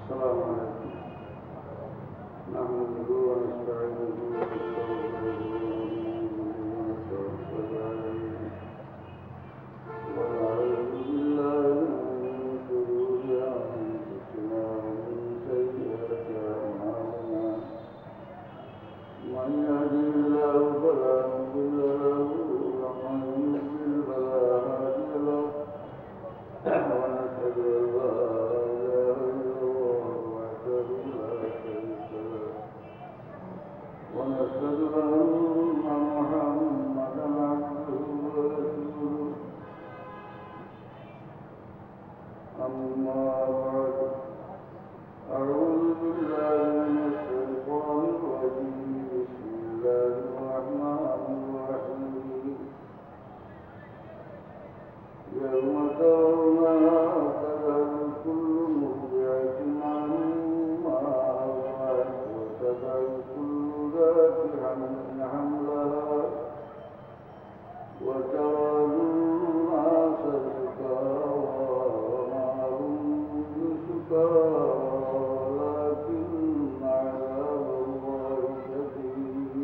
السلام عليكم نحمده ونستعينه ونستغفره ونتوكل عليه ونعوذ بالله من شرور أنفسنا ومن سيئات أعمالنا من يهده الله فلا مضل له ومن يضلل فلا هادي له ونشهد أن لا إله إلا الله وحده لا شريك له ونشهد أن محمدا عبده ورسوله أما بعد أعوذ بالله من الشيطان الرجيم بسم الله الرحمن الرحيم يوم ترونها تذهل كل مرضعة عما أرضعت وتضع كل ذات حمل حملها وترى الناس سكارى وما هم بسكارى ولكن عذاب الله شديد صدق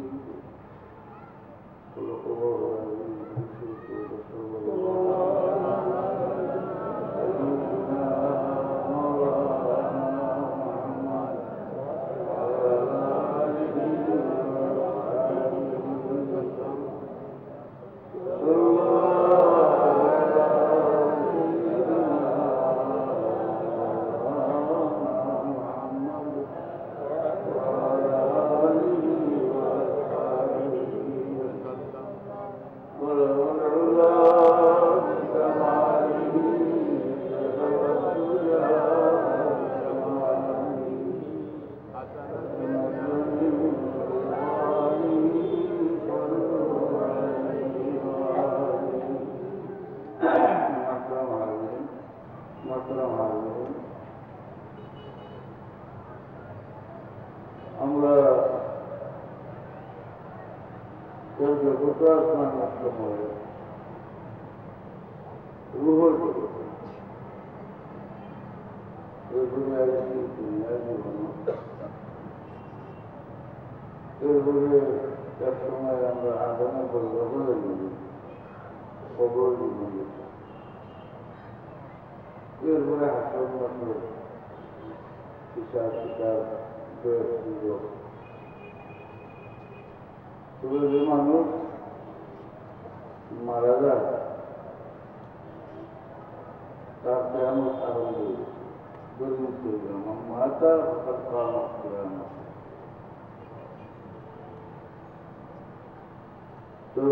الله العظيم رسول الله মানুষ মারা যায় তার কেয়ামত আরম্ভ হয়েছে মাতা তো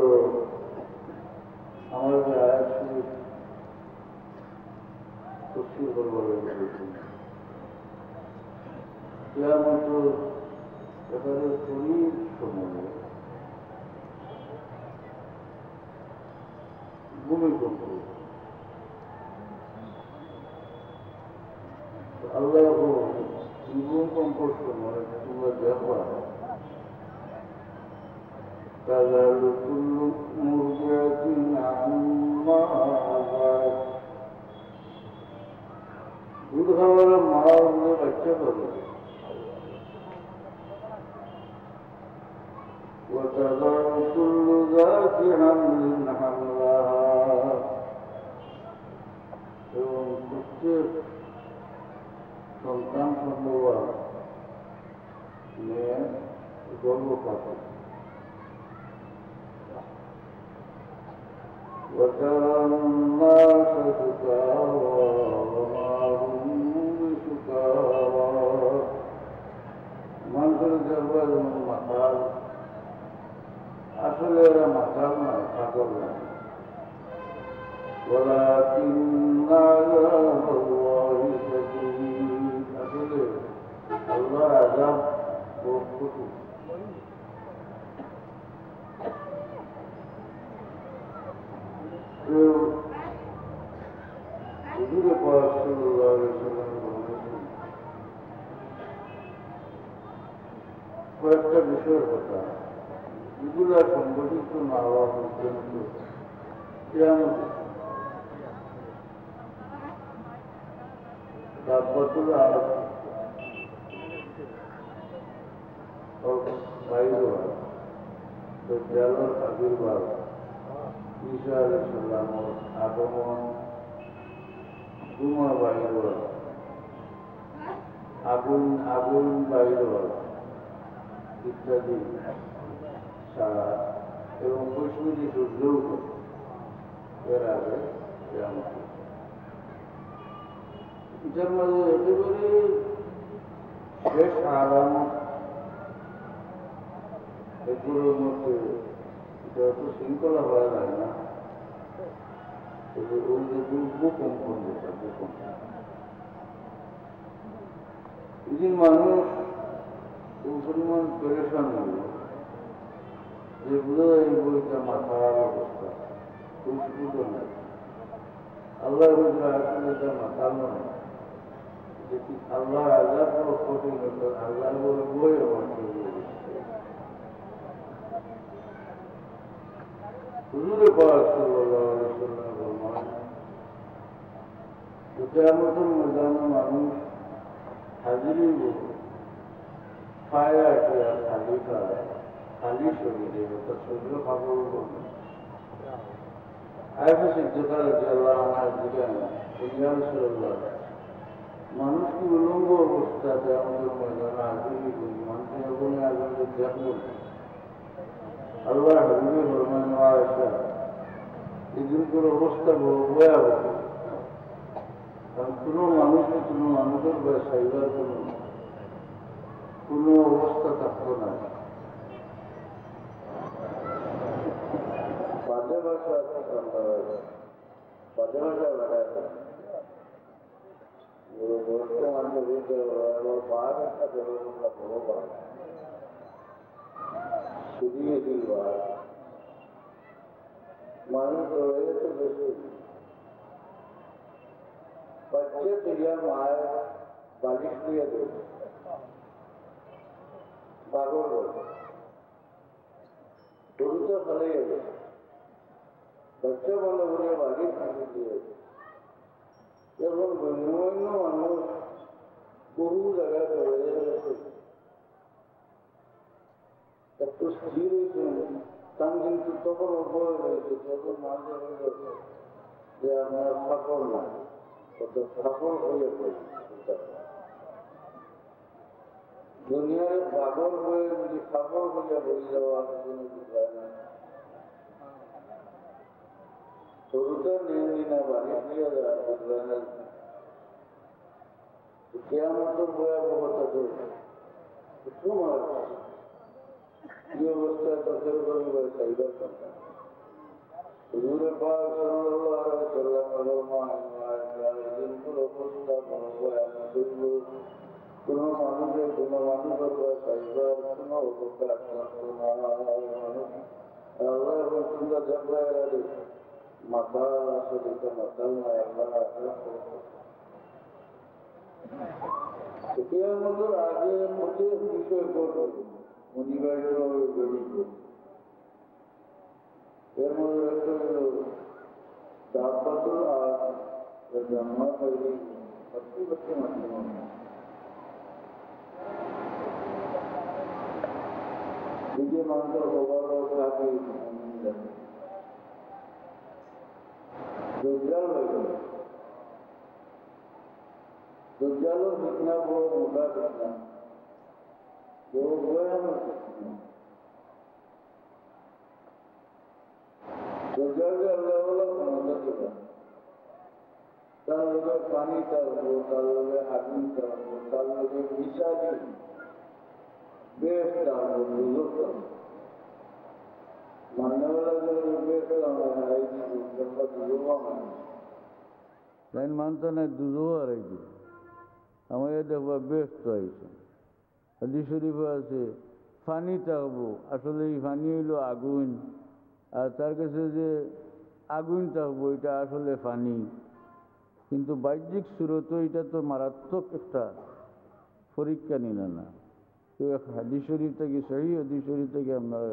আমাদের আয়াতটি তফসির করবার কেয়ামত এখানে শরীর সময় ভূমিকম্প আল্লাহ ভূমিকম্পর সময় তোমরা দেখবা تذهل كل مرضعة عما أرضعت দুধ খাওয়ার মা হলে বাচ্চা পাবে وتضع كل ذات حمل حملها এবং প্রত্যেক সন্তান সম্ভবা মেয়ে গর্ভপাত وترى الناس سكارى وما هم بسكارى মানুষের দেখবা যেমন মাথার আসলে এরা মাথার নয় পাগল নয় ولكن عذاب الله شديد আসলে আল্লাহর আযাব খুব কঠিন হুজুরে পাক সাল্লাল্লাহু আলাইহি ওয়াসাল্লাম বলেছেন কয়েকটা বিষয়ের কথা এগুলা সংগঠিত না হওয়া পর্যন্ত কিয়ামত দাব্বাতুল আরব দজ্জালর আবির্ভাব, ঈসা আলাইহিস সালামের আগমন, ধুমা বাইর হওয়া, আগুন আগুন বাইর হওয়া ইত্যাদি সারা এবং কৈশোরী সূর্য উঠে এর আগে কিয়ামত। এটার মাঝে একেবারে শেষ আলামত এগুলোর মধ্যে এটা অত শৃঙ্খলা হওয়া যায় না, ওই যে ভূকম্পন যেটা ভূকম্পন, এদিন মানুষ পরিমাণ পেরেশান হল যে বুঝা এই বইটা মাথার অবস্থা কোন সুযোগ নাই। আল্লাহ বলছে আসলে এটা মাথার নয়, যে কি আল্লাহ আল্লাহ বড় কঠিন হতো, আল্লাহ বলে বই আমার হুজুরে পাক সাল্লাল্লাহু আলাইহি ওয়াসাল্লাম ফরমান, কিয়ামতের ময়দানে মানুষ হাজিরি পায়ে আসে খালি পায়, খালি শরীরে, অর্থাৎ শরীরে কাপড় করবে। আয়সা সিদ্ধতা রেখে আল্লাহ আমার দিকে মানুষ কি উলঙ্গ অবস্থাতে আমাদের ময়দানে হাজিরি করি, মানুষ যখন আগে দেখব আল্লাহ হাবিবে ফরমান আয়সা এদিনকার অবস্থা ভয়াবহ, কারণ কোনো মানুষের সাইবার কোনো অবস্থা থাকতো না। বাজে ভাষা বর্তমানে বাঘ একটা বড় বাঘ শুধিয়ে দিল মানুষ রয়ে গেছে বেশি बच्चे चिड़िया माए बालिश দিয়ে দেবে পাগল গরুতে ফেলে গেছে, বাচ্চা বলে বলে বালিশ দিয়ে এবং অন্য মানুষ বহু জায়গায় রয়ে গেছে, একটু স্থির হয়েছে, তার কিন্তু তখন অভয় রয়েছে, তখন মাঝে যে আপনার সফল না সফল হয়ে পড়ে দুনিয়ার পাগল হয়ে যদি সফল হয়ে হয়ে যাওয়ার কোনো বিষয় না। শুরুতে নিয়ে না বাড়ি দিয়ে যাওয়া বুঝবে না, কিয়ামতের ভয়াবহতা চলছে একটু মারা কি অবস্থায় তথ্যের পরিবার চাইবার কথা হুজুরে পাক সাল্লাল্লাহু আলাইহি ওয়াসাল্লামের দিনপুর অবস্থা বড় ভয়ানক, কোনো মানুষের চাইবার কোনো অবকাশ থাকতো না। আল্লাহ রসুল্লা জানলায় মাতাল আসলে মাতাল না আল্লাহ কিয়ামতের আগে প্রচুর বিষয় করবে অনিবার্য জড়িত। এর মধ্যে একটা হল দাব্বাতুল আরদ জন্ম তৈরি প্রতিবর্তী মাধ্যমে নিজে মানুষ ওভারও থাকে দজ্জাল হয়ে দজ্জালও ফিতনা বড় মোটা ফিতনা, বড় ভয়ানক ফিতনা। দজ্জালকে আল্লাহ ক্ষমতা দিবে, তার লোকে পানি টানবো, তার লোকে আগুন টানবো, তার লোকে বিষাদি বেশ টানবো, দুজক টানবো মান্যওয়ালা বেশ টানবো মানতে নাই দুজো হারাই দিব আমার দেখবা ব্যস্ত হয়েছে। হাদিস শরীফে আছে ফানি থাকবো, আসলে এই ফানি হইল আগুন, আর তার কাছে যে আগুন থাকবো এটা আসলে ফানি, কিন্তু বাহ্যিক সুরত এটা তো মারাত্মক একটা পরীক্ষা নিল না। কেউ হাদিস শরীফ থেকে সহি হাদিস শরীফ থেকে আপনারা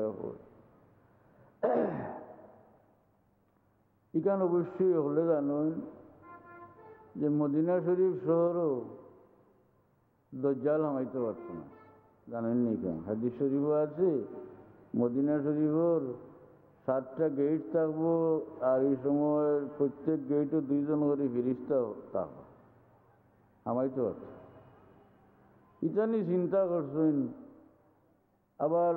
এখানে অবশ্যই হলে জানুন যে মদিনা শরীফ শহরও দজ্জাল হামাইতে পারত না, জানেন নি কেন? হাদিস শরীফও আছে মদিনা শরীফের 7টা গেট থাকবো, আর এই সময় প্রত্যেক গেটও 2জন করে ফিরিস্তা থাকবো। আমাইতে পারছে ইতানি চিন্তা করছেন। আবার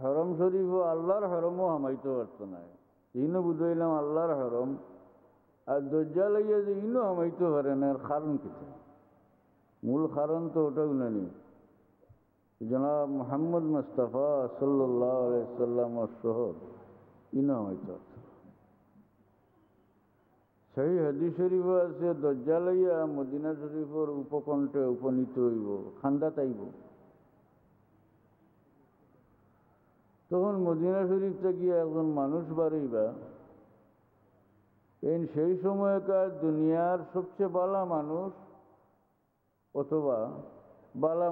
হরম শরীফও আল্লাহর হরমও হামাইতে পারত না, ইনও বুঝাইলাম আল্লাহর হরম। আর দজ্জাল লইয়া যে ইনও হামাইতে পারে না, এর কারণ কিছু মূল কারণ তো ওটাও নানি জনাব মোহাম্মদ মুস্তাফা সাল্লাল্লাহু আলাইহি সাল্লামের শহর ইনও হামাইতে পারত। সেই হাদিস শরীফ আছে দজ্জাল লইয়া মদিনা শরীফের উপকণ্ঠে উপনীত হইব, খান্দা তাইব। তখন মদিনা শরীফ থেকে একজন মানুষ বাড়িবা, এই সেই সময়কার দুনিয়ার সবচেয়ে বালা মানুষ অথবা বালা